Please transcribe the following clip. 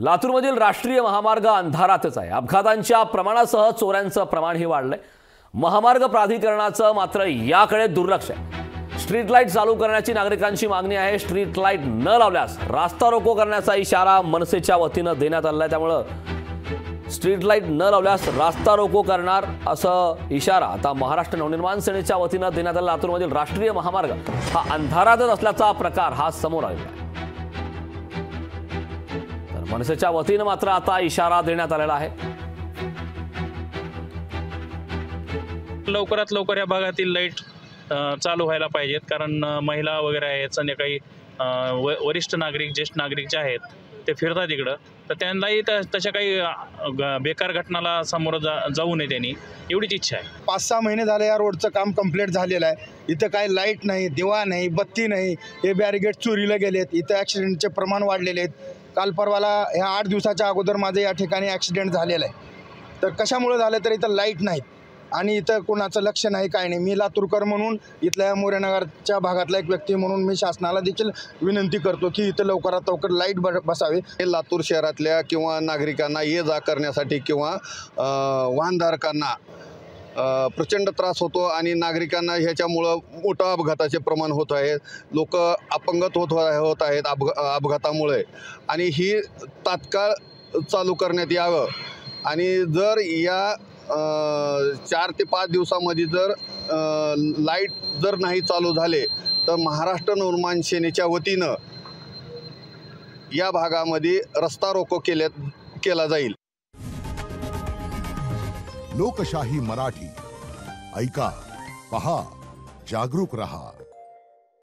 लातूरमधील राष्ट्रीय महामार्ग अंधारातच आहे। अपघातांच्या प्रमाणासह चोऱ्यांचं प्रमाणही वाढलंय। महामार्ग प्राधिकरणाचं मात्र याकडे दुर्लक्ष आहे। स्ट्रीट लाईट चालू करण्याची नागरिकांची मागणी आहे। स्ट्रीट लाईट न लावल्यास रास्ता रोको करण्याचा इशारा मनसेच्या वतीनं देण्यात आलाय। त्यामुळे स्ट्रीट लाईट न लावल्यास रास्ता रोको करणार असं इशारा आता महाराष्ट्र नवनिर्माण सेनेच्या वतीनं देण्यात आला। लातूरमधील राष्ट्रीय महामार्ग हा अंधारातच असल्याचा प्रकार हा समोर आलेला आहे। मनसेच्या वतीनं मात्र आता इशारा देण्यात आलेला आहे। लवकरात लवकर या भागातील लाईट चालू व्हायला पाहिजेत, कारण महिला वगैरे आहेत, संध्याकाळी वरिष्ठ नागरिक ज्येष्ठ नागरिक जे आहेत ते फिरतात इकडं, तर त्यांनाही तशा काही बेकार घटनाला सामोरं जाऊ नये त्यांनी, एवढीच इच्छा आहे। 5-6 महिने झाले या रोडचं काम कंप्लीट झालेलं आहे। इथं काही लाईट नाही, दिवा नाही, बत्ती नाही, हे बॅरिगेड चोरीला गेलेत। इथं ॲक्सिडेंटचे प्रमाण वाढलेले आहेत। काल परवाला ह्या 8 दिवसाच्या अगोदर माझं या ठिकाणी ॲक्सिडेंट झालेला आहे। तर कशामुळे झालं तर इथं लाईट नाहीत आणि इथं कोणाचं लक्ष नाही, काय नाही। मी लातूरकर म्हणून इथल्या मोरेनगरच्या भागातला एक व्यक्ती म्हणून मी शासनाला देखील विनंती करतो की इथं लवकरात लवकर लाईट बसावे। हे लातूर शहरातल्या किंवा नागरिकांना ये जा करण्यासाठी किंवा वाहनधारकांना प्रचंड त्रास होतो आणि नागरिकांना ह्याच्यामुळं मोठं अपघाताचे प्रमाण होत आहे। लोक अपंगत होत आहेत अपघातामुळे, आणि ही तात्काळ चालू करण्यात यावं। आणि जर या 4 ते 5 दिवसामध्ये जर लाईट जर नाही चालू झाले तर महाराष्ट्र नवनिर्माण सेनेच्या वतीनं या भागामध्ये रस्ता रोको केला जाईल। लोकशाही मराठी ऐका, पहा, जागरूक रहा।